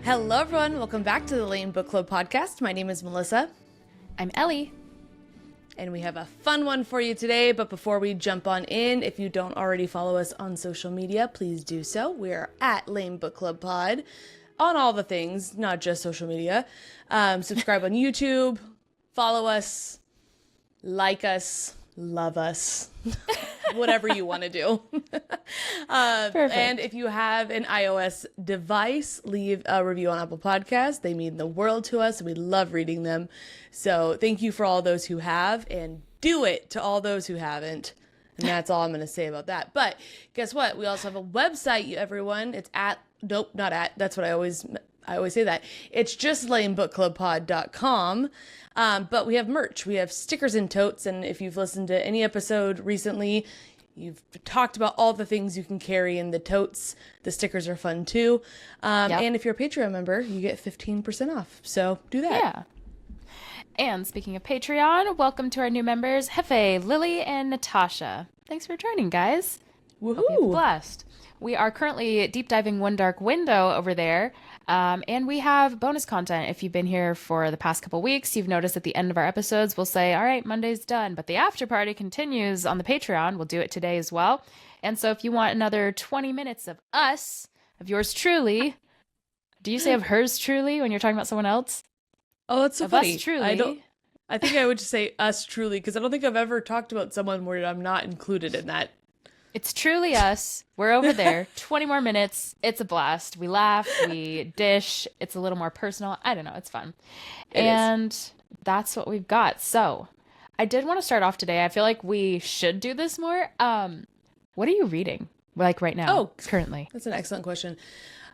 Hello, everyone. Welcome back to the L.A.M.E Book Club podcast. My name is Melissa. I'm Ellie. And we have a fun one for you today. But before we jump on in, if you don't already follow us on social media, please do so. We're at L.A.M E Book Club Pod on all the things, not just social media. Subscribe on YouTube, follow us, like us, love us, whatever you want to do. And if you have an iOS device, leave a review on Apple Podcasts. They mean the world to us, and we love reading them. So thank you for all those who have, and do it to all those who haven't. And that's all I'm going to say about that. But guess what? We also have a website, everyone. It's that's what I always say that. It's just lamebookclubpod.com. But we have merch. We have stickers and totes. And if you've listened to any episode recently, you've talked about all the things you can carry in the totes. The stickers are fun too. And if you're a Patreon member, you get 15% off. So do that. Yeah. And speaking of Patreon, welcome to our new members, Hefe, Lily, and Natasha. Thanks for joining, guys. Woohoo! Hope you have a blast. We are currently deep diving One Dark Window over there. And we have bonus content. If you've been here for the past couple weeks, you've noticed at the end of our episodes, we'll say, all right, Monday's done. But the after party continues on the Patreon. We'll do it today as well. And so if you want another 20 minutes of us, of yours truly, do you say of hers truly when you're talking about someone else? Oh, that's so of funny. Us truly. I think I would just say us truly, because I don't think I've ever talked about someone where I'm not included in that. It's truly us. We're over there. 20 more minutes. It's a blast. We laugh. We dish. It's a little more personal. I don't know. It's fun. That's what we've got. So I did want to start off today. I feel like we should do this more. What are you reading? Like right now? Oh, currently. That's an excellent question.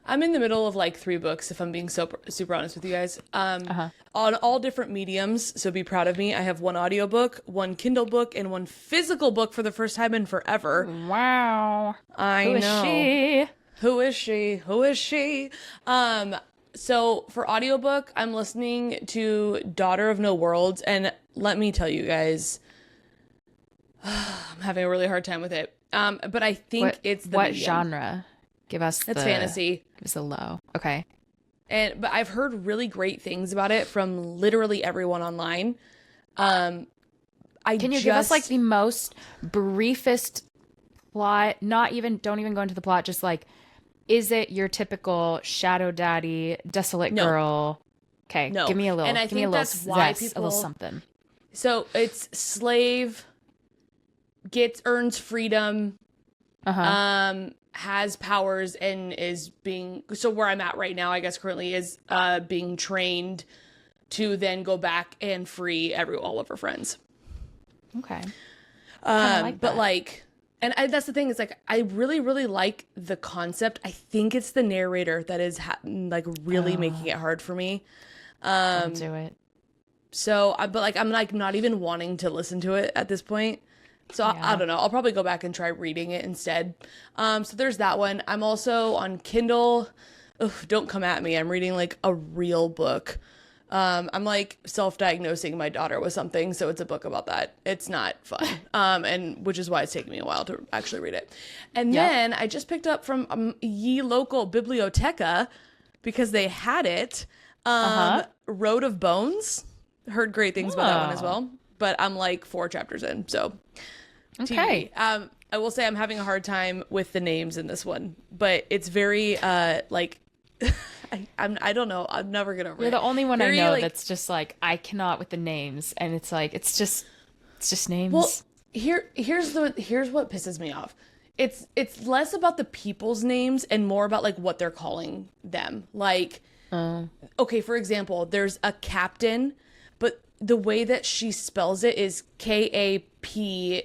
I'm in the middle of like 3 books, if I'm being super honest with you guys, on all different mediums. So be proud of me. I have 1 audiobook, 1 Kindle book, and 1 physical book for the first time in forever. Wow. I know. Who is she? Who is she? So for audiobook, I'm listening to Daughter of No Worlds. And let me tell you guys, I'm having a really hard time with it. But I think it's the what medium. genre? It's fantasy. Give us a low. Okay. But I've heard really great things about it from literally everyone online. Can you give us like the most briefest plot? Don't even go into the plot. Just like, is it your typical shadow daddy, desolate girl? Okay. No. Give me a little. And I think that's why people, a little something. So it's slave, earns freedom. Has powers and is being, so where I'm at right now, I guess currently is being trained to then go back and free all of her friends. Okay. But like, and that's the thing, is like, I really, really like the concept. I think it's the narrator that is like really making it hard for me. Don't do it. So, but like, I'm like not even wanting to listen to it at this point. So I don't know. I'll probably go back and try reading it instead. So there's that one. I'm also on Kindle. Ugh, don't come at me. I'm reading like a real book. I'm like self-diagnosing my daughter with something. So it's a book about that. It's not fun. And which is why it's taking me a while to actually read it. And then I just picked up from ye local biblioteca because they had it. Road of Bones. Heard great things about that one as well. But I'm like 4 chapters in, so okay. TV. I will say I'm having a hard time with the names in this one, but it's very like I don't know. I'm never gonna. You're the only one I know that's just like I cannot with the names, and it's like it's just names. Well, here's what pisses me off. It's less about the people's names and more about like what they're calling them. Like, okay, for example, there's a captain, but the way that she spells it is Kaptein.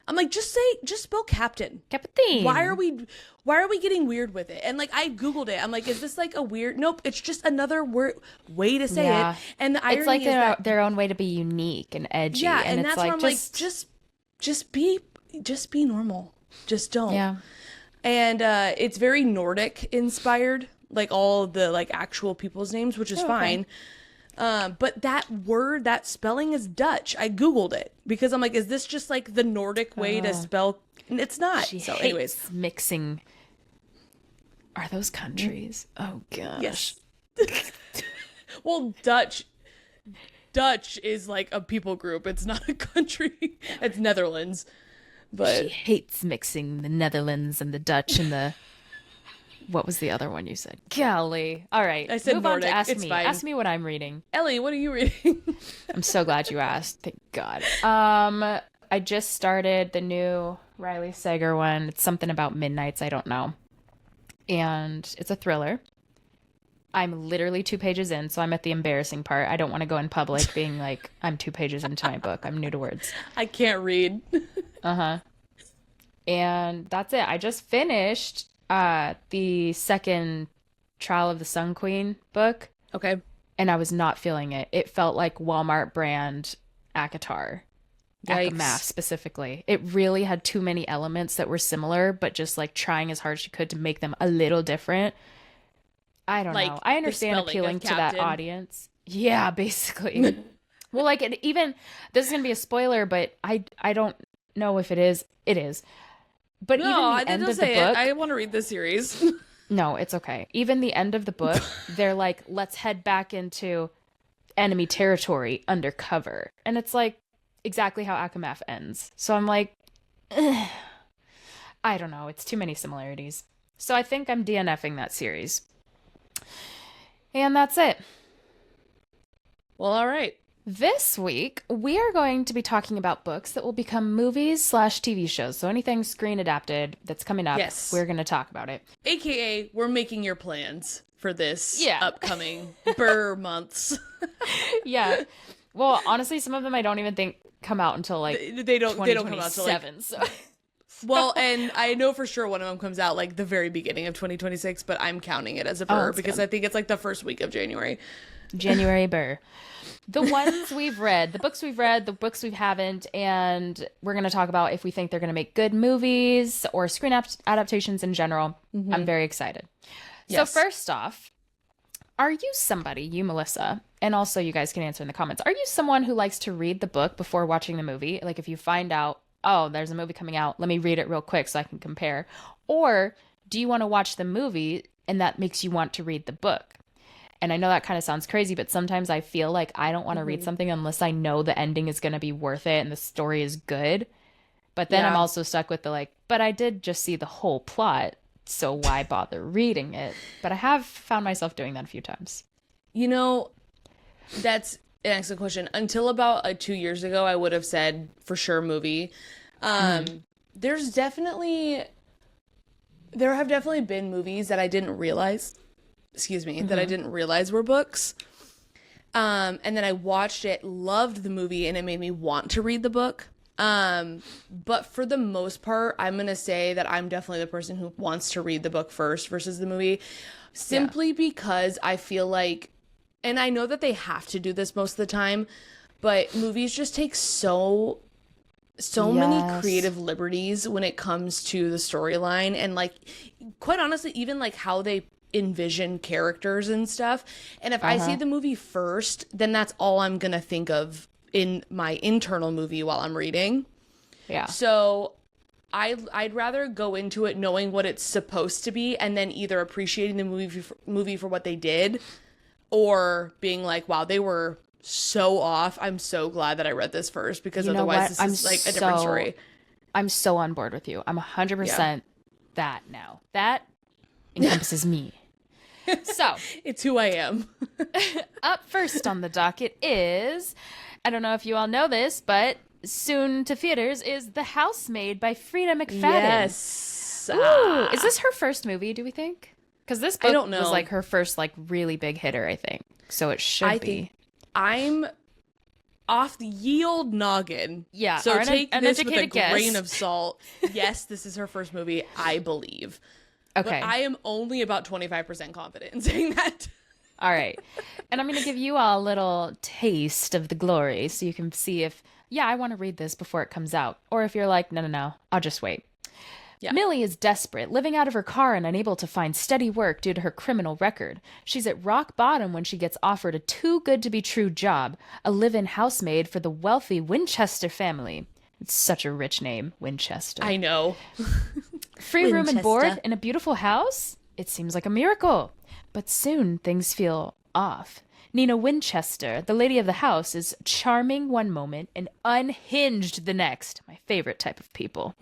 I'm like, just spell captain. Captain. Why are we getting weird with it? And like, I Googled it. I'm like, is this like a weird? Nope. It's just another way to say it. And the irony it's like is their own way to be unique and edgy. Yeah. And it's that's like, where I'm just be normal. Just don't. Yeah. And it's very Nordic inspired, like all the like actual people's names, which is fine. But that spelling is Dutch. I Googled it because I'm like, is this just like the Nordic way to spell? And it's not. She so hates anyways, mixing Are those countries? Oh gosh. Yes. Well, Dutch is like a people group. It's not a country. It's Netherlands. But she hates mixing the Netherlands and the Dutch and the what was the other one you said? Golly. All right. I said Move Nordic. on to ask It's me. fine. Ask me what I'm reading. Ellie, what are you reading? I'm so glad you asked. Thank God. I just started the new Riley Sager one. It's something about midnights. I don't know. And it's a thriller. I'm literally 2 pages in, so I'm at the embarrassing part. I don't want to go in public being like, I'm 2 pages into my book. I'm new to words. I can't read. Uh-huh. And that's it. I just finished the second Trial of the Sun Queen book. Okay. And I was not feeling it. It felt like Walmart brand ACOTAR. ACOMAF specifically. It really had too many elements that were similar, but just like trying as hard as she could to make them a little different. I don't know. I understand appealing to that audience. Yeah, basically. Well, like, it even, this is going to be a spoiler, but I don't know if it is. It is. But even the end of the book. I want to read this series. No, it's okay. Even the end of the book, they're like, let's head back into enemy territory undercover. And it's like exactly how ACOMAF ends. So I'm like, ugh. I don't know. It's too many similarities. So I think I'm DNFing that series. And that's it. Well, all right. This week, we are going to be talking about books that will become movies/TV shows. So anything screen adapted that's coming up, yes, we're going to talk about it. AKA, we're making your plans for this upcoming months. Yeah. Well, honestly, some of them I don't even think come out until like they don't come out until like, so. Well, and I know for sure one of them comes out like the very beginning of 2026, but I'm counting it as a burr because good. I think it's like the first week of January. January burr. The ones we've read, the books we've read, the books we haven't, and we're going to talk about if we think they're going to make good movies or screen adaptations in general. Mm-hmm. I'm very excited. Yes. So first off, are you somebody, you Melissa, and also you guys can answer in the comments, are you someone who likes to read the book before watching the movie? Like if you find out, oh, there's a movie coming out, let me read it real quick so I can compare. Or do you want to watch the movie and that makes you want to read the book? And I know that kind of sounds crazy, but sometimes I feel like I don't want to read something unless I know the ending is going to be worth it and the story is good. But then I'm also stuck with the like, but I did just see the whole plot, so why bother reading it? But I have found myself doing that a few times. You know, that's an excellent question. Until about 2 years ago, I would have said for sure movie. There have definitely been movies that I didn't realize. That I didn't realize were books. And then I watched it, loved the movie, and it made me want to read the book. But for the most part, I'm going to say that I'm definitely the person who wants to read the book first versus the movie. Simply because I feel like, and I know that they have to do this most of the time, but movies just take so many creative liberties when it comes to the storyline. And like, quite honestly, even like how they envision characters and stuff. And if I see the movie first, then that's all I'm gonna think of in my internal movie while I'm reading. Yeah. So I'd rather go into it knowing what it's supposed to be and then either appreciating the movie for what they did or being like, wow, they were so off. I'm so glad that I read this first because otherwise this is like a different story. I'm so on board with you. I'm 100% that now. That encompasses me. So it's who I am. Up first on the docket is, I don't know if you all know this, but soon to theaters is The Housemaid by Frida McFadden. Yes. Ooh, is this her first movie, do we think? Because this book I don't know. was like her first like really big hitter, I think. So it should be. I'm off the ye old noggin. Yeah. So take this with a grain of salt. Yes, this is her first movie, I believe. Okay. But I am only about 25% confident in saying that. All right. And I'm going to give you all a little taste of the glory so you can see if, I want to read this before it comes out. Or if you're like, no, I'll just wait. Yeah. Millie is desperate, living out of her car and unable to find steady work due to her criminal record. She's at rock bottom when she gets offered a too-good-to-be-true job, a live-in housemaid for the wealthy Winchester family. It's such a rich name, Winchester. I know. Free room and board in a beautiful house? It seems like a miracle. But soon things feel off. Nina Winchester, the lady of the house, is charming one moment and unhinged the next. My favorite type of people.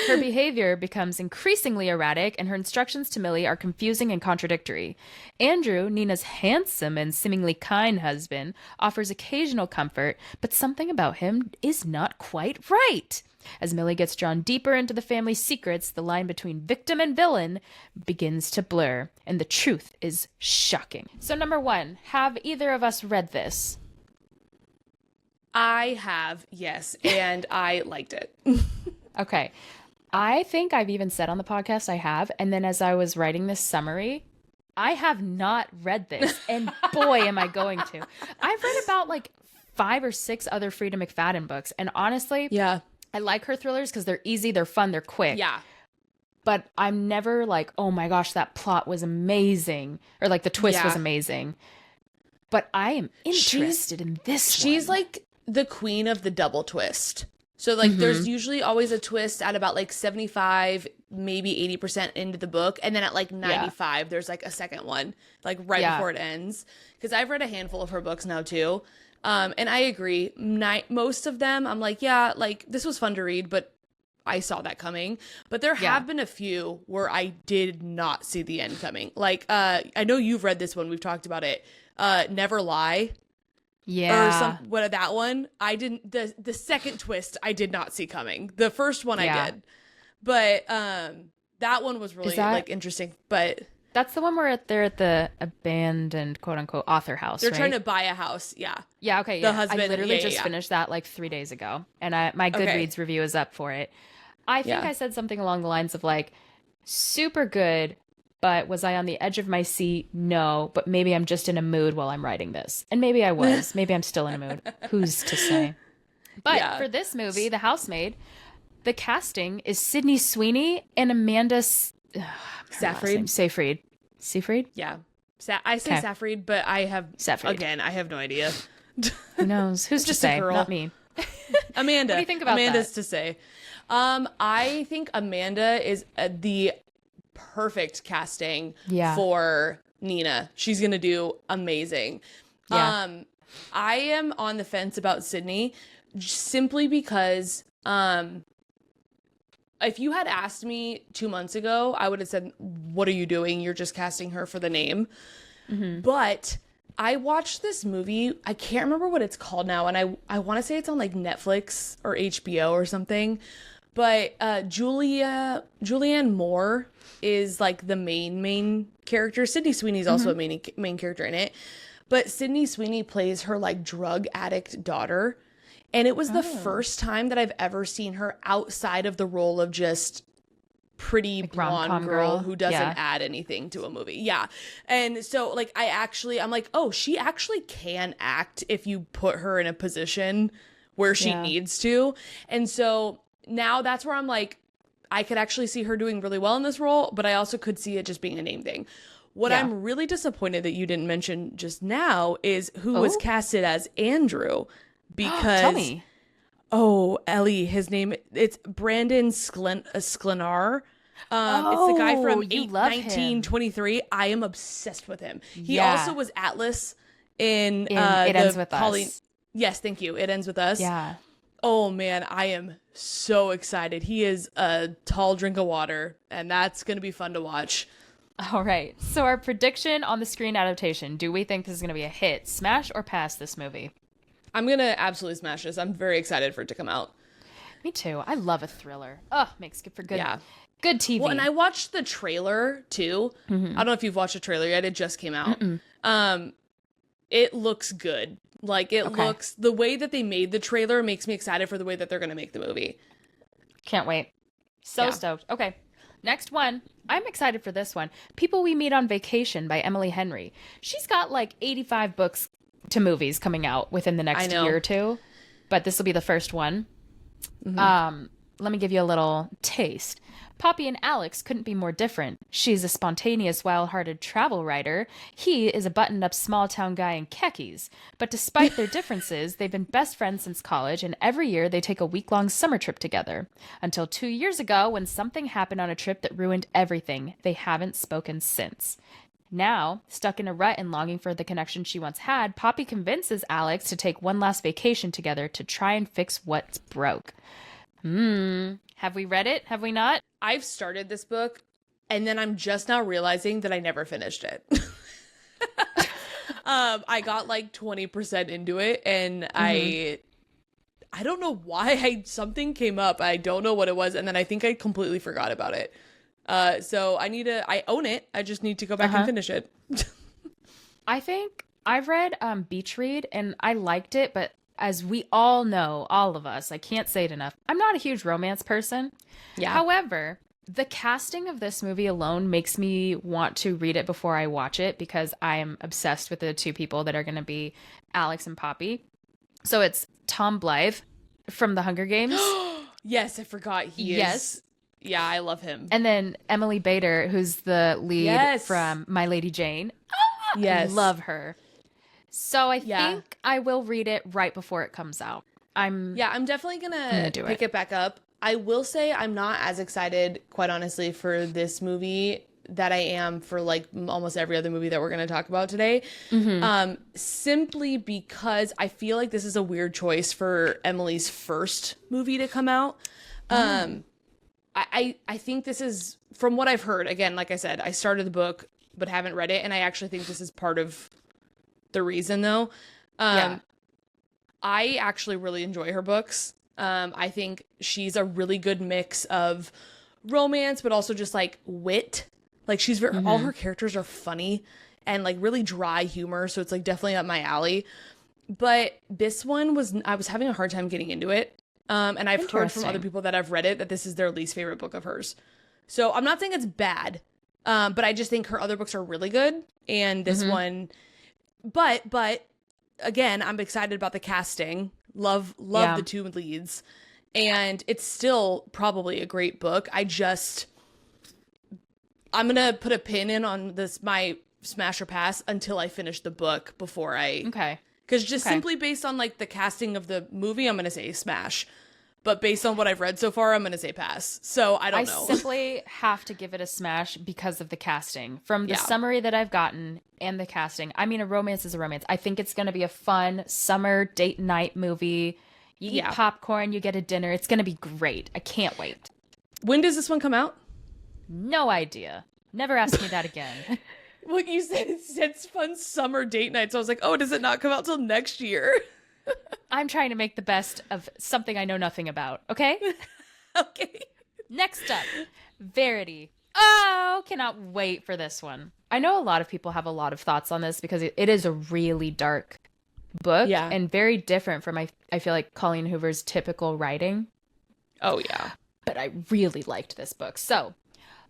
Her behavior becomes increasingly erratic, and her instructions to Millie are confusing and contradictory. Andrew, Nina's handsome and seemingly kind husband, offers occasional comfort, but something about him is not quite right. As Millie gets drawn deeper into the family's secrets, the line between victim and villain begins to blur, and the truth is shocking. So, number 1, have either of us read this? I have, yes, and I liked it. Okay. I think I've even said on the podcast I have, and then as I was writing this summary, I have not read this, and boy, am I going to. I've read about like 5 or 6 other Frida McFadden books, and honestly, yeah, I like her thrillers because they're easy, they're fun, they're quick. Yeah. But I'm never like, oh my gosh, that plot was amazing, or like the twist was amazing. But I am interested in this one. She's like the queen of the double twist. So, like, there's usually always a twist at about, like, 75, maybe 80% into the book. And then at, like, 95, there's, like, a second one, like, right before it ends. Because I've read a handful of her books now, too. And I agree. Most of them, I'm like, yeah, like, this was fun to read, but I saw that coming. But there have been a few where I did not see the end coming. Like, I know you've read this one. We've talked about it. Never Lie. Yeah. Or that one, I didn't, the second twist I did not see coming. The first one I did. But that one was really like interesting. But that's the one where they're at the abandoned quote unquote author house. They're right? trying to buy a house. Yeah. Yeah. Okay. The husband. I literally just finished that like 3 days ago, and my Goodreads review is up for it. I think I said something along the lines of like, super good. But was I on the edge of my seat? No, but maybe I'm just in a mood while I'm writing this. And maybe I was. Maybe I'm still in a mood. Who's to say? But for this movie, The Housemaid, the casting is Sydney Sweeney and Amanda Seyfried. Seyfried? Yeah. I say Seyfried, but I have, Seyfried. Again, I have no idea. Who knows? Who's just to say? A girl. Not me. Amanda. What do you think about Amanda's that? to say. I think Amanda is the perfect casting for Nina. She's gonna do amazing. I am on the fence about Sydney simply because if you had asked me 2 months ago, I would have said, what are you doing? You're just casting her for the name. But I watched this movie, I can't remember what it's called now, and I want to say it's on like Netflix or HBO or something, but Julianne Moore is like the main character. Sydney Sweeney's also a main character in it, but Sydney Sweeney plays her like drug addict daughter, and it was the first time that I've ever seen her outside of the role of just pretty like blonde girl who doesn't add anything to a movie. And so like I'm like, oh, she actually can act if you put her in a position where she needs to. And so now that's where I'm like, I could actually see her doing really well in this role, but I also could see it just being a name thing. What I'm really disappointed that you didn't mention just now is who was casted as Andrew, because Tell me. Ellie, his name, it's Brandon Sklenar. It's the guy from 1923. I am obsessed with him. He also was Atlas in It Ends With Us. Yes, thank you. It Ends With Us. Yeah. Oh man, I am so excited. He is a tall drink of water, and that's going to be fun to watch. All right. So our prediction on the screen adaptation, do we think this is going to be a hit, smash, or pass this movie? I'm going to absolutely smash this. I'm very excited for it to come out. Me too. I love a thriller. Oh, makes good for good TV. Well, and I watched the trailer too. I don't know if you've watched the trailer yet. It just came out. It looks good. Like it looks, the way that they made the trailer makes me excited for the way that they're going to make the movie. Can't wait. So stoked. Okay. Next one. I'm excited for this one. People We Meet on Vacation by Emily Henry. She's got like 85 books to movies coming out within the next year or two, but this will be the first one. Let me give you a little taste. Poppy and Alex couldn't be more different. She's a spontaneous, wild-hearted travel writer. He is a buttoned-up small-town guy in khakis. But despite their differences, they've been best friends since college, and every year they take a week-long summer trip together. Until 2 years ago, when something happened on a trip that ruined everything. They haven't spoken since. Now, stuck in a rut and longing for the connection she once had, Poppy convinces Alex to take one last vacation together to try and fix what's broke. Have we read it? Have we not? I've started this book, and then I'm just now realizing that I never finished it. I got like 20% into it, and I don't know why something came up. I don't know what it was, and then I think I completely forgot about it. So I own it. I just need to go back and finish it. I think I've read Beach Read and I liked it, but as we all know, all of us, I can't say it enough, I'm not a huge romance person. Yeah. However, the casting of this movie alone makes me want to read it before I watch it because I am obsessed with the two people that are going to be Alex and Poppy. So it's Tom Blythe from The Hunger Games. Yes, I forgot he is. Yes. Yeah, I love him. And then Emily Bader, who's the lead from My Lady Jane. Yes. I love her. So I think I will read it right before it comes out. I'm definitely gonna pick it back up. I will say I'm not as excited, quite honestly, for this movie that I am for like almost every other movie that we're going to talk about today. Simply because I feel like this is a weird choice for Emily's first movie to come out. I think this is, from what I've heard, again, like I said, I started the book but haven't read it, and I actually think this is part of the reason, though. I actually really enjoy her books. I think she's a really good mix of romance, but also just like wit. Like she's all her characters are funny and like really dry humor, so it's like definitely up my alley. But this one I was having a hard time getting into it. And I've heard from other people that have read it that this is their least favorite book of hers. So I'm not saying it's bad, but I just think her other books are really good. And this one, but again, I'm excited about the casting. Love the two leads. And it's still probably a great book. I'm going to put a pin in on this, my smash or pass, until I finish the book before I... Okay. Because simply based on like the casting of the movie, I'm going to say smash. But based on what I've read so far, I'm going to say pass. So I don't know. I simply have to give it a smash because of the casting. From the summary that I've gotten and the casting, I mean, a romance is a romance. I think it's going to be a fun summer date night movie. You eat popcorn, you get a dinner. It's going to be great. I can't wait. When does this one come out? No idea. Never ask me that again. Well, you said it's fun summer date night, so I was like, oh, does it not come out till next year? I'm trying to make the best of something I know nothing about, okay? Okay. Next up, Verity. Oh, cannot wait for this one. I know a lot of people have a lot of thoughts on this because it is a really dark book and very different from, I feel like, Colleen Hoover's typical writing. Oh, yeah. But I really liked this book. So,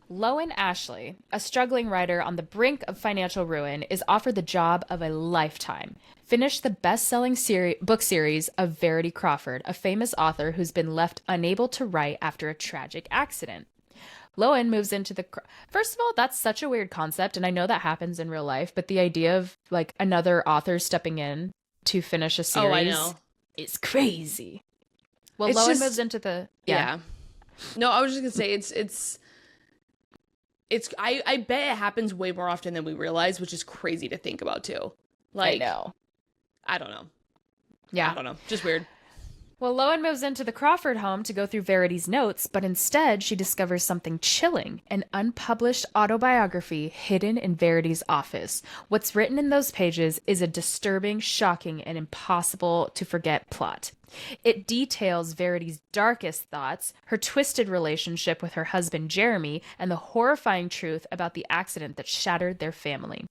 Lowen Ashley, a struggling writer on the brink of financial ruin, is offered the job of a lifetime. Finish the best-selling book series of Verity Crawford, a famous author who's been left unable to write after a tragic accident. Lowen moves into the... First of all, that's such a weird concept, and I know that happens in real life, but the idea of like another author stepping in to finish a series is crazy. Well, Lowen moves into the... Yeah. No, I was just going to say, I bet it happens way more often than we realize, which is crazy to think about too. Like, I know. I don't know. Yeah. I don't know. Just weird. Well, Lowen moves into the Crawford home to go through Verity's notes, but instead she discovers something chilling, an unpublished autobiography hidden in Verity's office. What's written in those pages is a disturbing, shocking, and impossible to forget plot. It details Verity's darkest thoughts, her twisted relationship with her husband Jeremy, and the horrifying truth about the accident that shattered their family.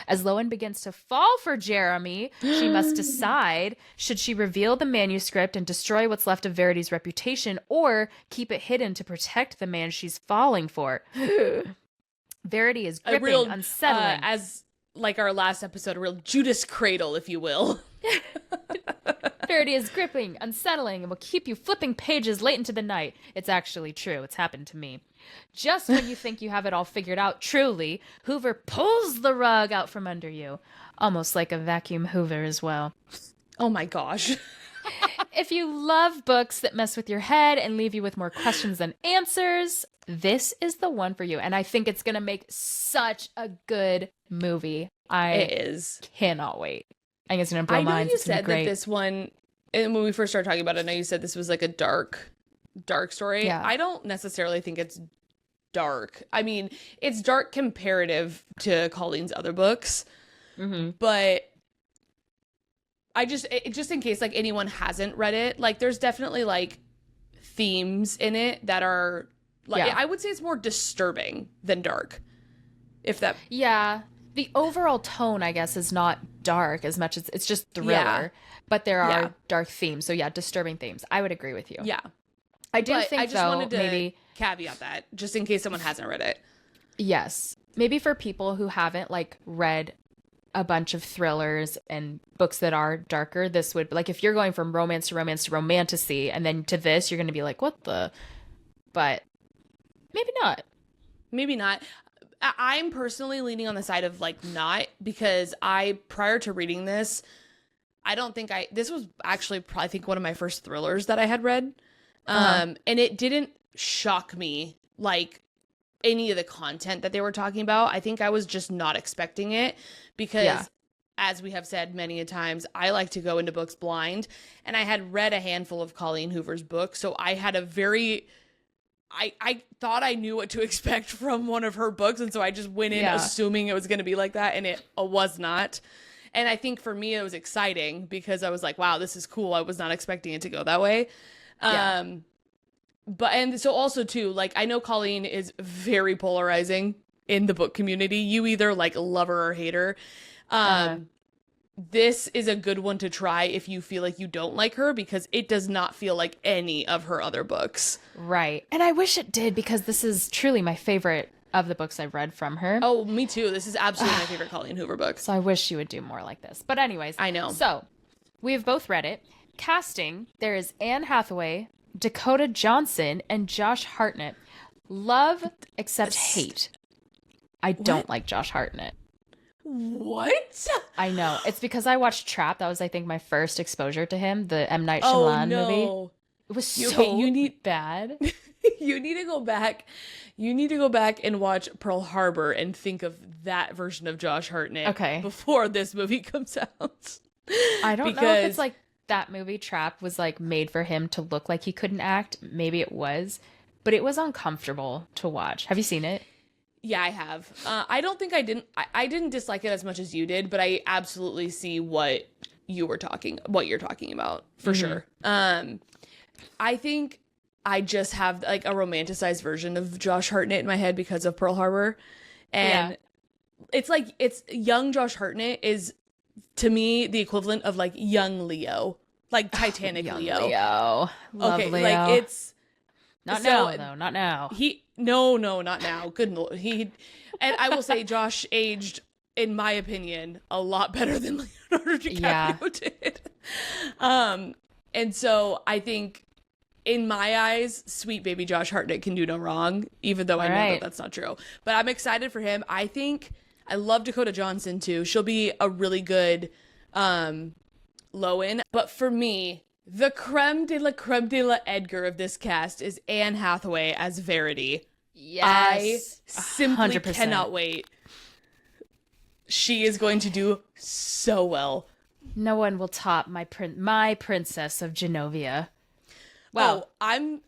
As Lowen begins to fall for Jeremy, she must decide, should she reveal the manuscript and destroy what's left of Verity's reputation, or keep it hidden to protect the man she's falling for? Verity is gripping, unsettling. As like our last episode, a real Judas cradle, if you will. Verity is gripping, unsettling, and will keep you flipping pages late into the night. It's actually true. It's happened to me. Just when you think you have it all figured out, truly, Hoover pulls the rug out from under you. Almost like a vacuum Hoover as well. Oh my gosh. If you love books that mess with your head and leave you with more questions than answers, this is the one for you. And I think it's going to make such a good movie. It is. Cannot wait. I think it's going to blow minds. I know you said that this one, and when we first started talking about it, I know you said this was like a dark story. Yeah. I don't necessarily think it's dark. I mean, it's dark comparative to Colleen's other books, but I just in case like anyone hasn't read it, like there's definitely like themes in it that are like, I would say it's more disturbing than dark. If that. Yeah. The overall tone, I guess, is not dark as much as it's just thriller, but there are dark themes. So disturbing themes. I would agree with you. Yeah. I do think, I just wanted to maybe caveat that just in case someone hasn't read it. Yes. Maybe for people who haven't like read a bunch of thrillers and books that are darker, this would, like, if you're going from romance to romance to romantasy and then to this, you're going to be like, what the? But maybe not. Maybe not. I'm personally leaning on the side of like not, because prior to reading this, I don't think this was actually probably, I think, one of my first thrillers that I had read. And it didn't shock me like any of the content that they were talking about. I think I was just not expecting it because as we have said many a times, I like to go into books blind, and I had read a handful of Colleen Hoover's books. So I had I thought I knew what to expect from one of her books. And so I just went in assuming it was going to be like that, and it was not. And I think for me, it was exciting because I was like, wow, this is cool. I was not expecting it to go that way. But, and so also too, like, I know Colleen is very polarizing in the book community. You either like love her or hate her. This is a good one to try if you feel like you don't like her, because it does not feel like any of her other books. Right. And I wish it did, because this is truly my favorite of the books I've read from her. Oh, me too. This is absolutely my favorite Colleen Hoover book. So I wish she would do more like this. But anyways. I know. So we have both read it. Casting, there is Anne Hathaway, Dakota Johnson, and Josh Hartnett. Love except hate. I don't like Josh Hartnett. What? I know. It's because I watched Trap. That was, I think, my first exposure to him, the M. Night Shyamalan movie. It was bad. You need to go back. You need to go back and watch Pearl Harbor and think of that version of Josh Hartnett before this movie comes out. I don't know if it's like that movie Trap was like made for him to look like he couldn't act. Maybe it was, but it was uncomfortable to watch. Have you seen it? Yeah, I have. I don't think I didn't dislike it as much as you did, but I absolutely see what you're talking about for sure. I think I just have like a romanticized version of Josh Hartnett in my head because of Pearl Harbor. And it's young Josh Hartnett is to me the equivalent of like young Leo, like Titanic Leo. Love Leo. Like it's not now though, not now. No, not now. Good Lord. And I will say Josh aged, in my opinion, a lot better than Leonardo DiCaprio did. And so I think in my eyes, sweet baby Josh Hartnett can do no wrong, even though I know that that's not true. But I'm excited for him. I think I love Dakota Johnson too. She'll be a really good Lowen. But for me, the creme de la Edgar of this cast is Anne Hathaway as Verity. Yes. I simply 100%. cannot wait. She is going to do so well. No one will top my princess of Genovia. Wow. I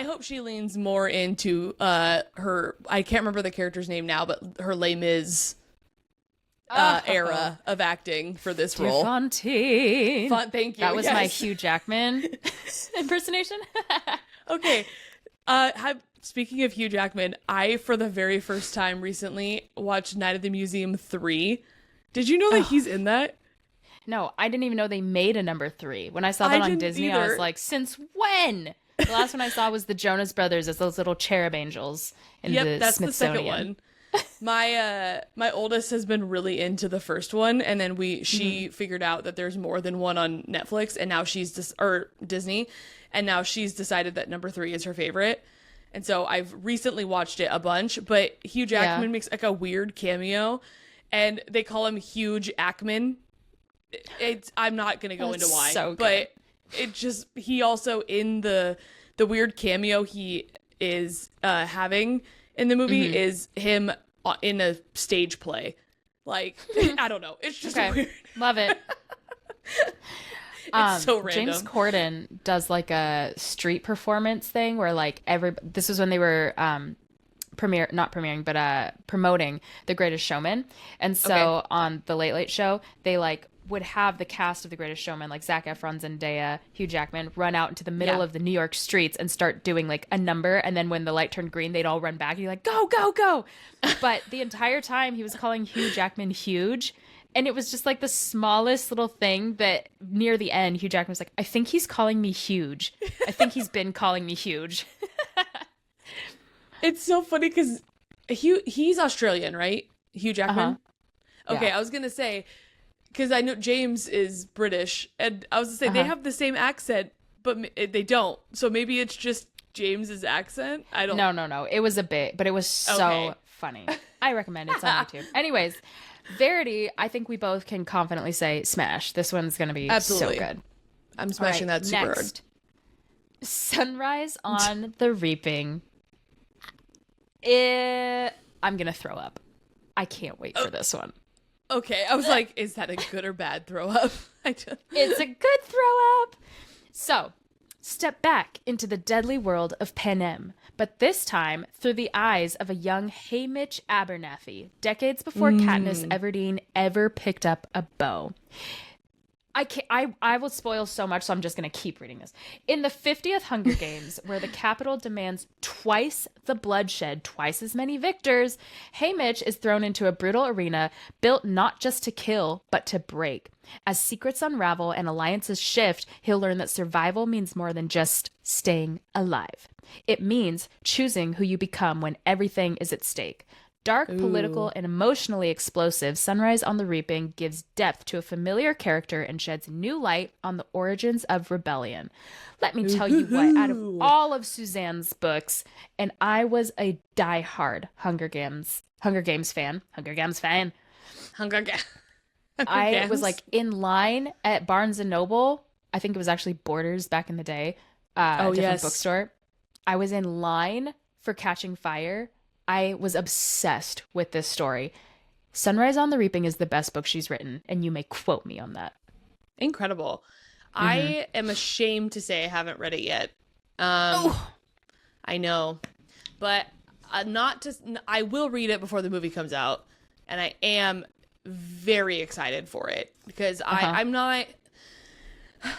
hope she leans more into her, I can't remember the character's name now, but her Les Mis era of acting for this role. Fontaine. Thank you. That was my Hugh Jackman impersonation. Okay. Speaking of Hugh Jackman, I, for the very first time recently, watched Night at the Museum 3. Did you know that he's in that? No, I didn't even know they made a number 3. When I saw that on Disney, I was like, since when? The last one I saw was the Jonas Brothers as those little cherub angels in the that's Smithsonian. The second one. My oldest has been really into the first one, and then she figured out that there's more than one on Netflix, and now she's or Disney, and now she's decided that number 3 is her favorite. And so I've recently watched it a bunch, but Hugh Jackman makes like a weird cameo and they call him Huge Ackman. I'm not going to go into why, but he also in the weird cameo he is having in the movie is him in a stage play. Like, I don't know. It's just weird. Love it. It's so random. James Corden does like a street performance thing where like this was when they were promoting The Greatest Showman. And so on the Late Late Show, they like would have the cast of The Greatest Showman, like Zac Efron, Zendaya, Hugh Jackman, run out into the middle of the New York streets and start doing like a number. And then when the light turned green, they'd all run back and you're like, go, go, go. But the entire time he was calling Hugh Jackman huge. And it was just like the smallest little thing that near the end, Hugh Jackman was like, I think he's calling me huge. I think he's been calling me huge. It's so funny because he's Australian, right? Hugh Jackman? Okay, I was going to say, because I know James is British, and I was going to say, they have the same accent, but they don't. So maybe it's just James's accent? I don't know. No. It was a bit, but it was so funny. I recommend it. It's on YouTube. Anyways, Verity, I think we both can confidently say smash. This one's going to be so good. I'm smashing that super hard. Sunrise on the Reaping. I'm going to throw up. I can't wait for this one. Okay, I was like, is that a good or bad throw up? It's a good throw up. So, step back into the deadly world of Panem, but this time through the eyes of a young Hamish Abernathy, decades before Katniss Everdeen ever picked up a bow. I will spoil so much, so I'm just going to keep reading this. In the 50th Hunger Games, where the capital demands twice the bloodshed, twice as many victors, Hamish is thrown into a brutal arena built not just to kill, but to break. As secrets unravel and alliances shift, he'll learn that survival means more than just staying alive. It means choosing who you become when everything is at stake. Dark, political, and emotionally explosive, Sunrise on the Reaping gives depth to a familiar character and sheds new light on the origins of rebellion. Let me tell you what, out of all of Suzanne's books, and I was a diehard Hunger Games fan. I was like in line at Barnes & Noble. I think it was actually Borders back in the day. Different bookstore. I was in line for Catching Fire. I was obsessed with this story. Sunrise on the Reaping is the best book she's written, and you may quote me on that. Incredible. I am ashamed to say I haven't read it yet. I know. But I will read it before the movie comes out, and I am very excited for it because I'm not...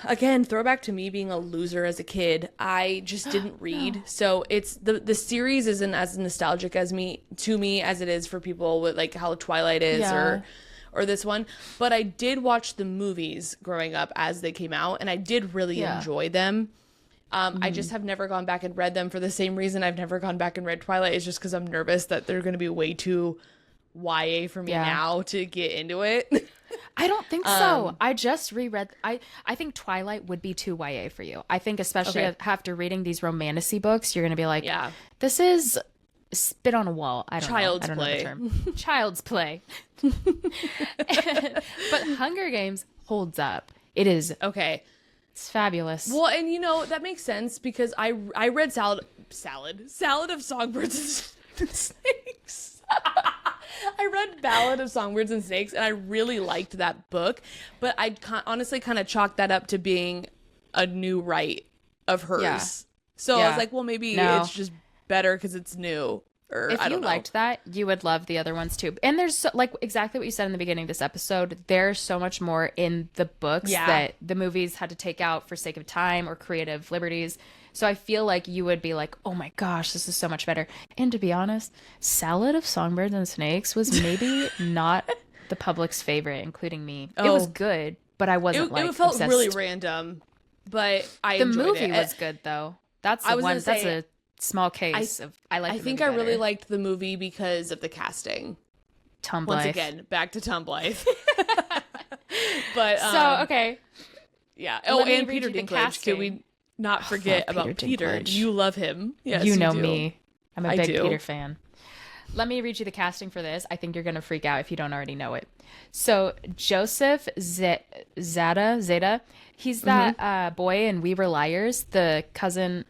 Again, throwback to me being a loser as a kid. I just didn't read. So it's the series isn't as nostalgic as to me as it is for people with like how Twilight is or this one. But I did watch the movies growing up as they came out, and I did really enjoy them. I just have never gone back and read them for the same reason I've never gone back and read Twilight. It's just because I'm nervous that they're going to be way too YA for me now to get into it. I don't think so. I just reread. I think Twilight would be too YA for you. I think especially after reading these romantic books, you're going to be like, this is spit on a wall. I don't know the term. Child's play. But Hunger Games holds up. It is. Okay. It's fabulous. Well, and that makes sense because I read Salad of Songbirds and Snakes. I read Ballad of Songbirds and Snakes, and I really liked that book, but I honestly kind of chalked that up to being a new write of hers. Yeah. So I was like, well, maybe it's just better because it's new. Or if I don't you know. liked that, you would love the other ones too. And there's like exactly what you said in the beginning of this episode. There's so much more in the books that the movies had to take out for sake of time or creative liberties. So I feel like you would be like, oh my gosh, this is so much better. And to be honest, Salad of Songbirds and Snakes was maybe not the public's favorite, including me. It was good, but I wasn't it felt obsessed. really random, but I enjoyed it. The movie was good though. That's a small case I think I really liked the movie because of the casting. Tom Once Blythe. again, back to Tom Blythe. But so okay. Yeah. Oh, and Peter Dinklage. not forget about Peter. Dinklage. You love him. Yes, you know do. me. I'm a I big do. Peter fan. Let me read you the casting for this. I think you're going to freak out if you don't already know it. So Joseph Zeta, he's that boy in We Were Liars, the cousin,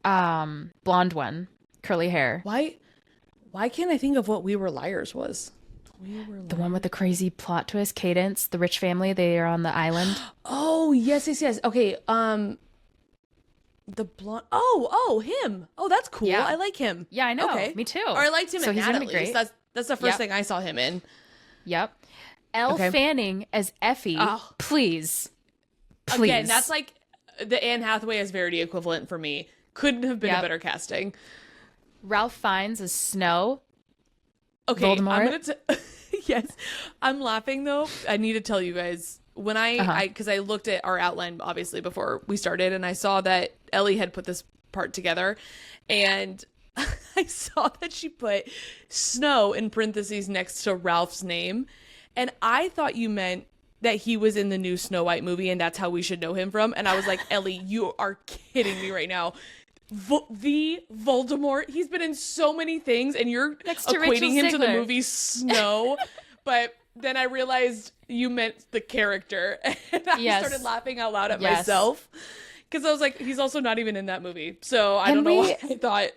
blonde one, curly hair. Why can't I think of what We Were Liars was? The one with the crazy plot twist, Cadence, the rich family, they are on the island. Oh, yes. Okay, the blonde. Oh, him. Oh, that's cool. Yeah. I like him. Yeah, I know. Okay. Me too. Or I liked him in he's that gonna at be least. great. That's the first thing I saw him in. Yep. Elle Fanning as Effie. Oh. Please. Again, that's like the Anne Hathaway as Verity equivalent for me. Couldn't have been a better casting. Ralph Fiennes as Snow. Okay, Voldemort. Yes. I'm laughing though. I need to tell you guys when because I looked at our outline obviously before we started and I saw that Ellie had put this part together and I saw that she put Snow in parentheses next to Ralph's name and I thought you meant that he was in the new Snow White movie and that's how we should know him from, and I was like, Ellie, you are kidding me right now. The Voldemort, he's been in so many things and you're equating him to the movie Snow. But then I realized you meant the character and I started laughing out loud at myself because I was like, he's also not even in that movie, so I don't know what I thought.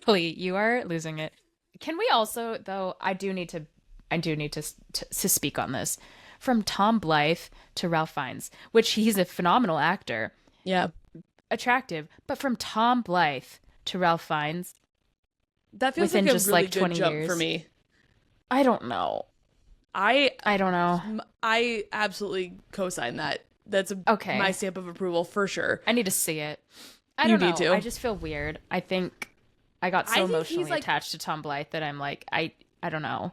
Lee, you are losing it. Can we also, though, I do need to speak on this. From Tom Blythe to Ralph Fiennes, which he's a phenomenal actor. Yeah. Attractive, but from Tom Blythe to Ralph Fiennes, that feels within like a just really like good 20 jump years for me. I don't know. I don't know. I absolutely co-sign that. That's my stamp of approval for sure. I need to see it. I don't know. Need to. I just feel weird. I think I got so emotionally attached to Tom Blythe that I'm like, I don't know.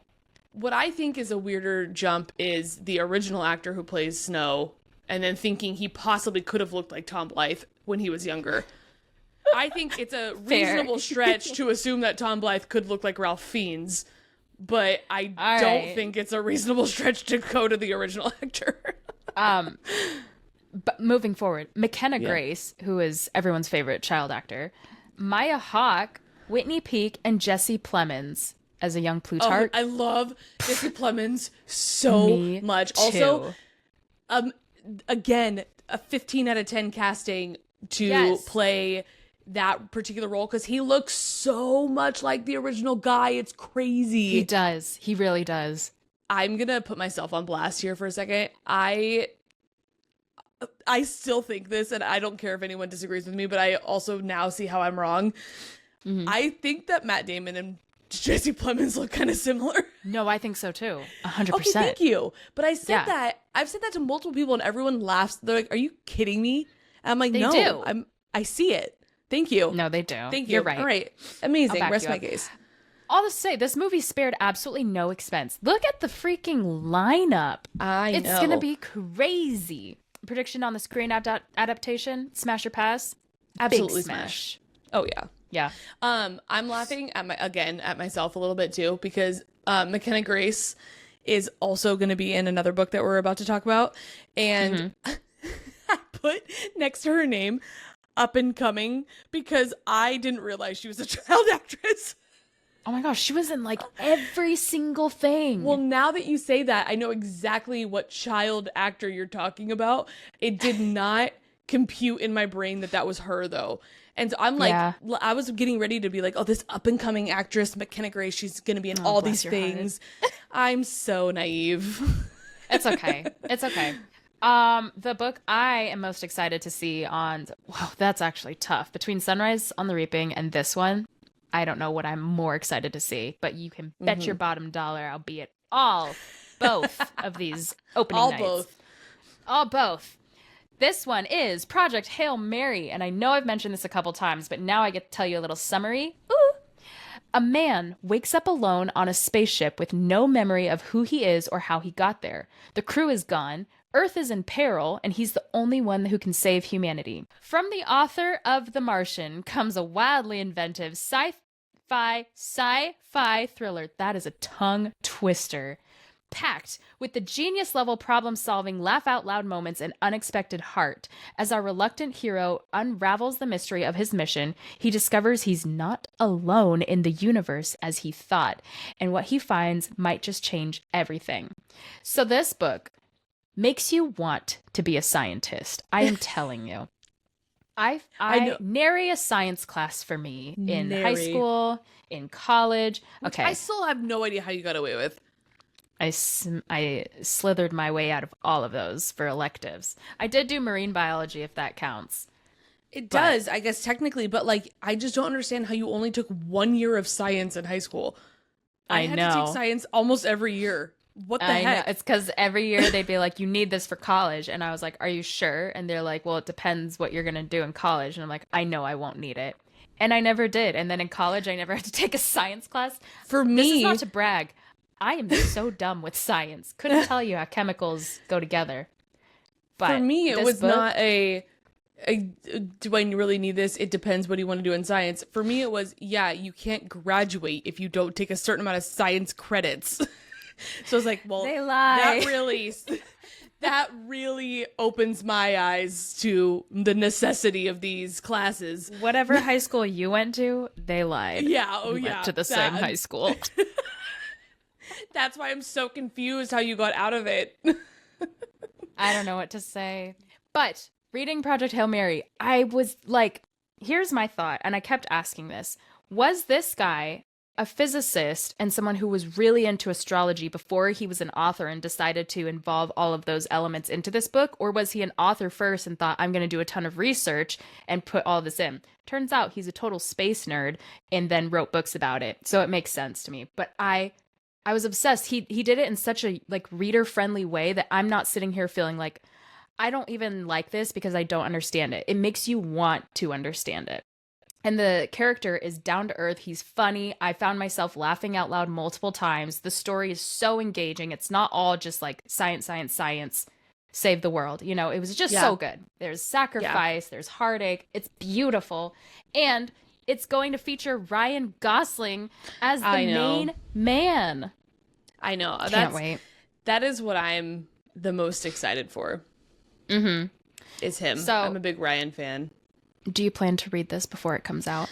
What I think is a weirder jump is the original actor who plays Snow and then thinking he possibly could have looked like Tom Blythe when he was younger. I think it's a reasonable stretch to assume that Tom Blythe could look like Ralph Fiennes, but I don't think it's a reasonable stretch to go to the original actor. But moving forward, McKenna Grace, who is everyone's favorite child actor, Maya Hawke, Whitney Peake, and Jesse Plemons as a young Plutarch. I love Jesse Plemons so much. Too. Also, again, a 15 out of 10 casting to play that particular role because he looks so much like the original guy. It's crazy. He does. He really does. I'm going to put myself on blast here for a second. I still think this, and I don't care if anyone disagrees with me, but I also now see how I'm wrong. Mm-hmm. I think that Matt Damon and Jesse Plemons look kind of similar. No, I think so too. 100%. Okay, thank you. But I said that. I've said that to multiple people and everyone laughs. They're like, "Are you kidding me?" And I'm like, "No, I see it. Thank you." No, they do. Thank you. You're right. All right. Amazing. Rest my case. All to say, this movie spared absolutely no expense. Look at the freaking lineup. It's going to be crazy. Prediction on the screen adaptation? Smash or pass? Absolutely Big smash. Oh, yeah. Yeah. I'm laughing at myself a little bit too because McKenna Grace is also going to be in another book that we're about to talk about, and I put next to her name "up and coming" because I didn't realize she was a child actress. Oh my gosh, she was in like every single thing. Well, now that you say that, I know exactly what child actor you're talking about. It did not compute in my brain that was her though. And so I'm like, I was getting ready to be like, oh, this up and coming actress, McKenna Grace, she's going to be in all these things. I'm so naive. It's okay. It's okay. The book I am most excited to see on, wow, that's actually tough. Between Sunrise on the Reaping and this one, I don't know what I'm more excited to see, but you can bet your bottom dollar I'll be at both of these opening nights. All both. This one is Project Hail Mary, and I know I've mentioned this a couple times, but now I get to tell you a little summary. Ooh. A man wakes up alone on a spaceship with no memory of who he is or how he got there. The crew is gone, Earth is in peril, and he's the only one who can save humanity. From the author of The Martian comes a wildly inventive sci-fi thriller. That is a tongue twister. packed with the genius-level problem-solving, laugh-out-loud moments and unexpected heart. As our reluctant hero unravels the mystery of his mission, he discovers he's not alone in the universe as he thought, and what he finds might just change everything. So this book makes you want to be a scientist. I am telling you. I nary a science class for me in high school, in college. Okay. I still have no idea how you got away with. I slithered my way out of all of those for electives. I did do marine biology, if that counts. It does, I guess, technically, but like, I just don't understand how you only took 1 year of science in high school. I had to take science almost every year. What the heck? Know. It's because every year they'd be like, you need this for college. And I was like, are you sure? And they're like, well, it depends what you're going to do in college. And I'm like, I know I won't need it. And I never did. And then in college, I never had to take a science class. For me, this is not to brag. I am so dumb with science. Couldn't tell you how chemicals go together. But for me, it was not a do I really need this? It depends what you want to do in science. For me, it was, yeah, you can't graduate if you don't take a certain amount of science credits. So I was like, well, they lie. That really opens my eyes to the necessity of these classes. Whatever high school you went to, they lied. Yeah, you went to the same high school. That's why I'm so confused how you got out of it. I don't know what to say. But reading Project Hail Mary, I was like, here's my thought, and I kept asking this. Was this guy a physicist and someone who was really into astrology before he was an author and decided to involve all of those elements into this book? Or was he an author first and thought, I'm going to do a ton of research and put all this in? Turns out he's a total space nerd and then wrote books about it. So it makes sense to me. But I was obsessed. He did it in such a like reader-friendly way that I'm not sitting here feeling like I don't even like this because I don't understand it. It makes you want to understand it. And the character is down to earth. He's funny. I found myself laughing out loud multiple times. The story is so engaging. It's not all just like science, save the world. You know, it was just so good. There's sacrifice, there's heartache. It's beautiful. And it's going to feature Ryan Gosling as the main man. I know. Can't wait. That is what I'm the most excited for. Mm-hmm. Is him. So, I'm a big Ryan fan. Do you plan to read this before it comes out?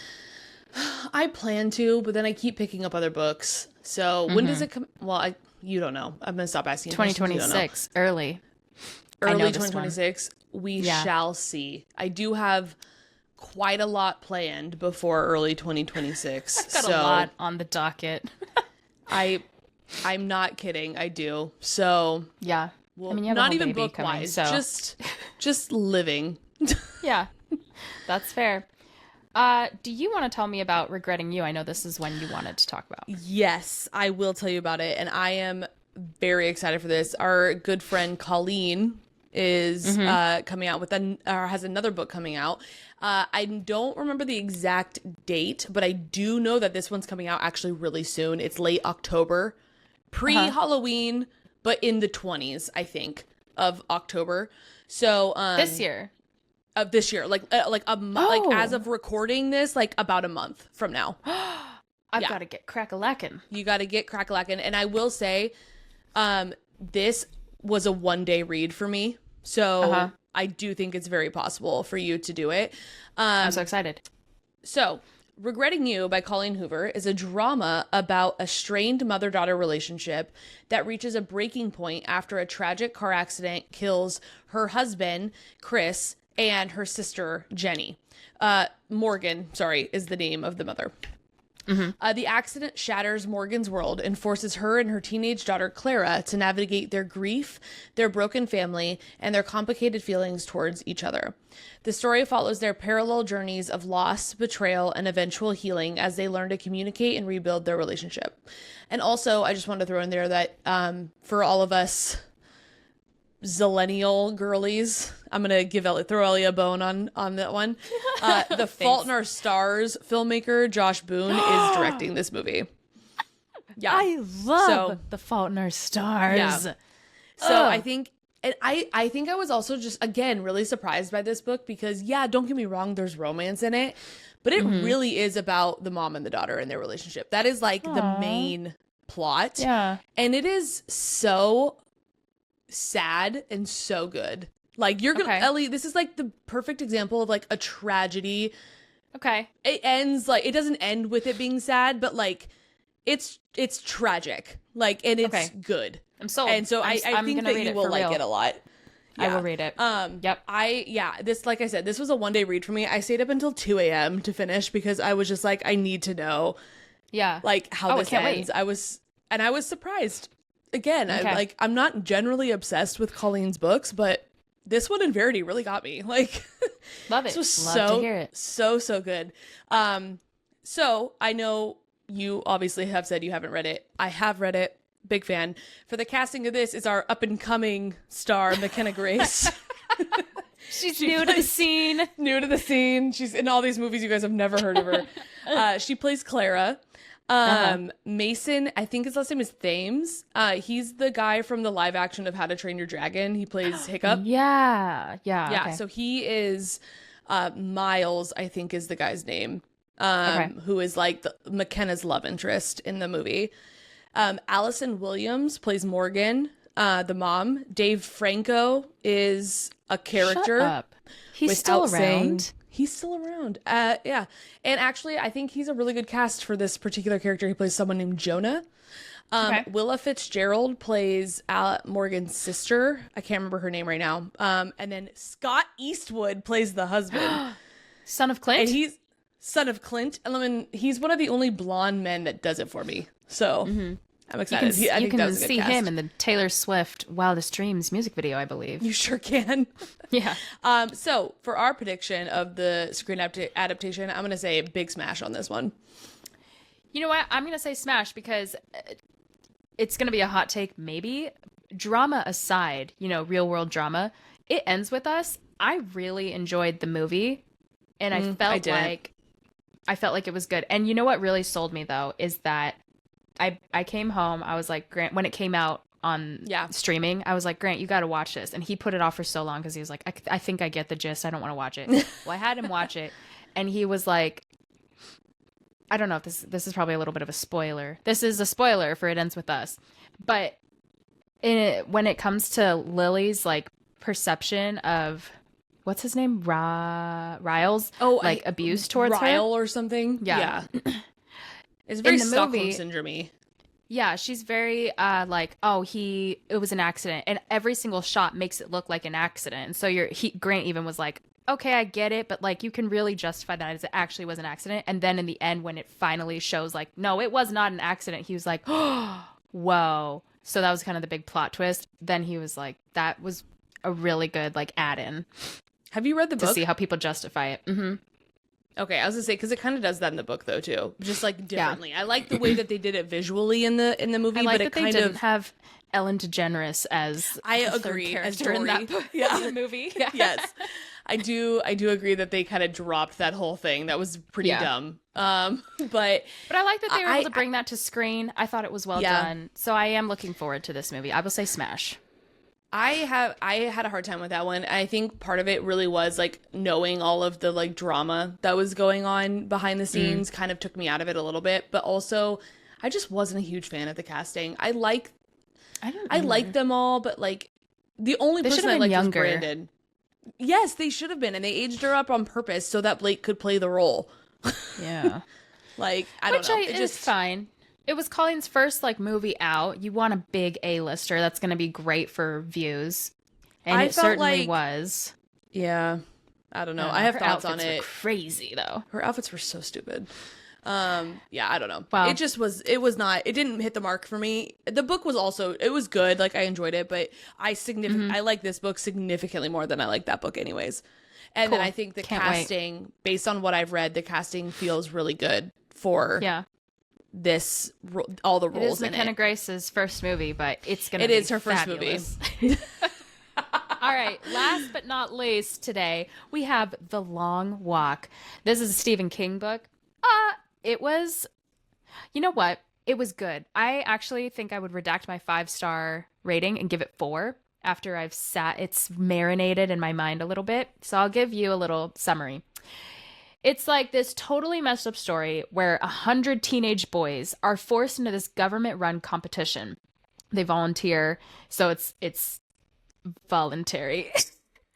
I plan to, but then I keep picking up other books. So when does it come? Well, you don't know. I'm going to stop asking. 2026, early. Early 2026. We shall see. I do have quite a lot planned before early 2026. I've got a lot on the docket. I'm not kidding. I do. So yeah. Well, I mean, you have not a even book wise, coming, so. just living. Yeah. That's fair. Do you want to tell me about Regretting You? I know this is one you wanted to talk about. Yes, I will tell you about it. And I am very excited for this. Our good friend Colleen is coming out with has another book coming out. I don't remember the exact date, but I do know that this one's coming out actually really soon. It's late October, pre-Halloween, but in the 20s, I think, of October. So this year. Of this year, like as of recording this, like about a month from now. I've got to get crack-a-lackin'. You got to get crack-a-lackin'. And I will say, this was a one-day read for me. So I do think it's very possible for you to do it. I'm so excited. So, Regretting You by Colleen Hoover is a drama about a strained mother-daughter relationship that reaches a breaking point after a tragic car accident kills her husband, Chris, and her sister, Jenny. Morgan, is the name of the mother. The accident shatters Morgan's world and forces her and her teenage daughter, Clara, to navigate their grief, their broken family, and their complicated feelings towards each other. The story follows their parallel journeys of loss, betrayal, and eventual healing as they learn to communicate and rebuild their relationship. And also, I just wanted to throw in there that for all of us Zillennial girlies, I'm gonna throw Ellie a bone on that one. The Fault in Our Stars filmmaker Josh Boone is directing this movie. Yeah, I love The Fault in Our Stars. Yeah. So I think, and I think I was also just again really surprised by this book because don't get me wrong, there's romance in it, but it really is about the mom and the daughter and their relationship. That is like the main plot. Yeah. And it is so sad and so good. Like, you're gonna, Ellie, this is like the perfect example of like a tragedy. Okay. It ends like, it doesn't end with it being sad, but like it's tragic. Like, and it's good. I'm sold. And so I think that you will like it a lot. Yeah. I will read it. Yep. This, like I said, this was a one day read for me. I stayed up until 2 a.m. to finish because I was just like, I need to know, like, how this ends. Wait. I was surprised. Again, I'm not generally obsessed with Colleen's books, but this one in Verity really got me. Like, love it. This was Love to hear it. so good. So I know you obviously have said you haven't read it. I have read it. Big fan. For the casting of this is our up and coming star, McKenna Grace. She's new to the scene. New to the scene. She's in all these movies. You guys have never heard of her. She plays Clara. Mason, I think his last name is Thames. He's the guy from the live action of How to Train Your Dragon. He plays Hiccup. Yeah. Okay. So he is Miles, I think is the guy's name. Who is like McKenna's love interest in the movie. Allison Williams plays Morgan, the mom. Dave Franco is a character. Shut up. He's still around. He's still around. Yeah. And actually, I think he's a really good cast for this particular character. He plays someone named Jonah. Willa Fitzgerald plays Morgan's sister. I can't remember her name right now. And then Scott Eastwood plays the husband. Son of Clint? And he's son of Clint. And he's one of the only blonde men that does it for me. So I'm excited. I think that was a good see cast. him in the Taylor Swift Wildest Dreams music video, I believe. You sure can. Yeah. So for our prediction of the screen adaptation, I'm going to say big smash on this one. You know what? I'm going to say smash because it's going to be a hot take, maybe. Drama aside, real world drama, it ends with us. I really enjoyed the movie, and I felt like it was good. And you know what really sold me, though, is that I came home, I was like, Grant, when it came out on streaming, I was like, Grant, you got to watch this. And he put it off for so long because he was like, I think I get the gist. I don't want to watch it. Well, I had him watch it, and he was like, I don't know if this is probably a little bit of a spoiler. This is a spoiler for It Ends With Us. But when it comes to Lily's like perception of, what's his name? Riles? Oh, like abuse towards Ryle her? or something? Yeah. It's very in the Stockholm movie, syndrome-y. Yeah, she's very like, it was an accident, and every single shot makes it look like an accident. And so Grant even was like, okay, I get it, but like you can really justify that as it actually was an accident. And then in the end, when it finally shows like, no, it was not an accident, he was like, oh, whoa. So that was kind of the big plot twist. Then he was like, that was a really good like add-in. Have you read the book? To see how people justify it. Mm-hmm. Okay, I was gonna say, because it kind of does that in the book though too, just like differently. I like the way that they did it visually in the movie, but it kind didn't of have Ellen DeGeneres as I the agree third as character in Dory. that the movie. Yeah. Yes, I do agree that they kind of dropped that whole thing. That was pretty dumb. But I like that they were able to bring that to screen. I thought it was well done. So I am looking forward to this movie. I will say smash. I had a hard time with that one. I think part of it really was like knowing all of the like drama that was going on behind the scenes kind of took me out of it a little bit, but also I just wasn't a huge fan of the casting. I like them all, but like the only person I liked was Brandon. Yes, they should have been, and they aged her up on purpose so that Blake could play the role. Yeah. Like, I don't know. Which is fine. It was Colleen's first like movie out. You want a big A-lister that's going to be great for views, and it certainly was. Yeah, I don't know. I have thoughts on it. Were crazy though. Her outfits were so stupid. Yeah, I don't know. Wow. It was not. It didn't hit the mark for me. The book was also. It was good. Like I enjoyed it, but I like this book significantly more than I like that book, anyways. And then I think the casting, based on what I've read, the casting feels really good for this, all the roles in it. It is McKenna Grace's first movie, but it's going to be It is her first fabulous. movie. All right, last but not least today, we have The Long Walk. This is a Stephen King book. It was, you know what? It was good. I actually think I would redact my 5-star rating and give it 4 after it's marinated in my mind a little bit. So I'll give you a little summary. It's like this totally messed up story where 100 teenage boys are forced into this government-run competition. They volunteer, so it's voluntary.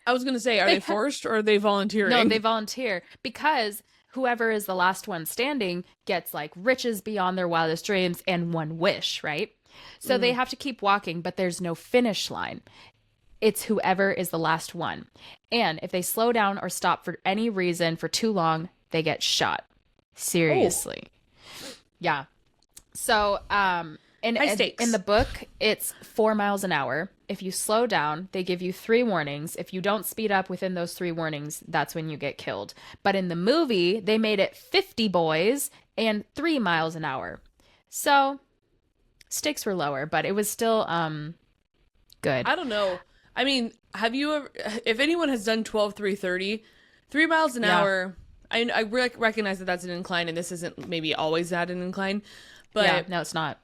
I was going to say, are they forced or are they volunteering? No, they volunteer because whoever is the last one standing gets like riches beyond their wildest dreams and one wish, right? So they have to keep walking, but there's no finish line. It's whoever is the last one. And if they slow down or stop for any reason for too long, they get shot. Seriously. Yeah. So, in the book, it's 4 miles an hour. If you slow down, they give you 3 warnings. If you don't speed up within those 3 warnings, that's when you get killed. But in the movie, they made it 50 boys and 3 miles an hour. So stakes were lower, but it was still good. I don't know. I mean, have you ever, if anyone has done 12-3-30, 3 miles an hour, I recognize that that's an incline and this isn't maybe always at an incline, but no, it's not.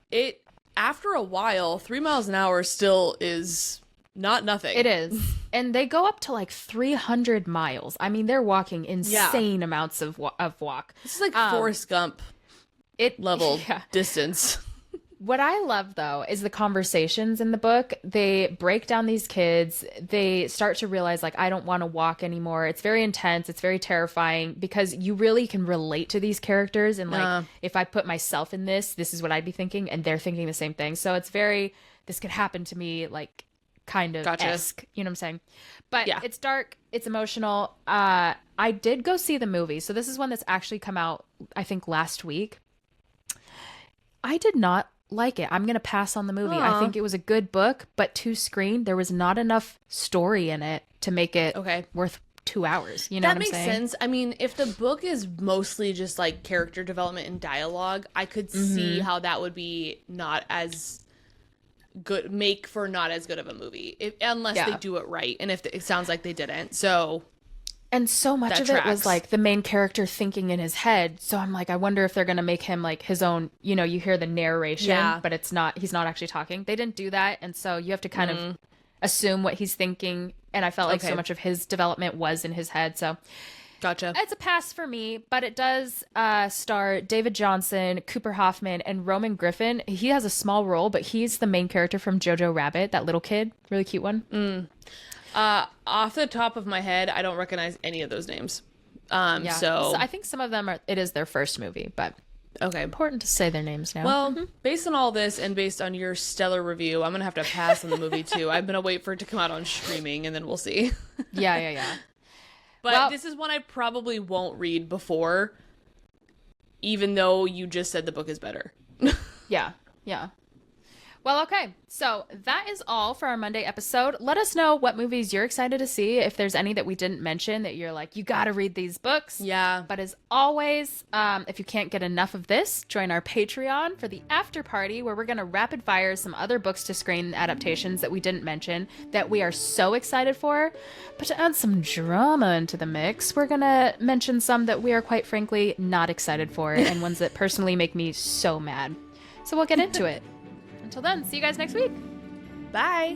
After a while, 3 miles an hour still is not nothing. It is. And they go up to like 300 miles. I mean, they're walking insane amounts of walk. This is like Forrest Gump level distance. What I love, though, is the conversations in the book. They break down these kids. They start to realize, like, I don't want to walk anymore. It's very intense. It's very terrifying because you really can relate to these characters. And, like, if I put myself in this is what I'd be thinking. And they're thinking the same thing. So it's very, this could happen to me, like, kind of esque. You know what I'm saying? But it's dark. It's emotional. I did go see the movie. So this is one that's actually come out, I think, last week. I did not like it. I'm going to pass on the movie. I think it was a good book, but to screen, there was not enough story in it to make it worth 2 hours. You know what I'm saying? That makes sense. I mean, if the book is mostly just like character development and dialogue, I could see how that would be not as good, make for not as good of a movie, unless they do it right. And if it sounds like they didn't. And so much of it was like the main character thinking in his head. So I'm like, I wonder if they're going to make him like his own, you know, you hear the narration, but he's not actually talking. They didn't do that. And so you have to kind of assume what he's thinking. And I felt like so much of his development was in his head. So gotcha. It's a pass for me, but it does star David Johnson, Cooper Hoffman, and Roman Griffin. He has a small role, but he's the main character from Jojo Rabbit, that little kid, really cute one. Off the top of my head, I don't recognize any of those names. So I think some of them it is their first movie, but important to say their names now. Well, based on all this and based on your stellar review, I'm gonna have to pass on the movie too. I'm gonna wait for it to come out on streaming and then we'll see. Yeah. But this is one I probably won't read before, even though you just said the book is better. Yeah. Well, okay. So that is all for our Monday episode. Let us know what movies you're excited to see. If there's any that we didn't mention that you're like, you got to read these books. Yeah. But as always, if you can't get enough of this, join our Patreon for the after party where we're going to rapid fire some other books to screen adaptations that we didn't mention that we are so excited for. But to add some drama into the mix, we're going to mention some that we are quite frankly not excited for and ones that personally make me so mad. So we'll get into it. Until then, see you guys next week. Bye.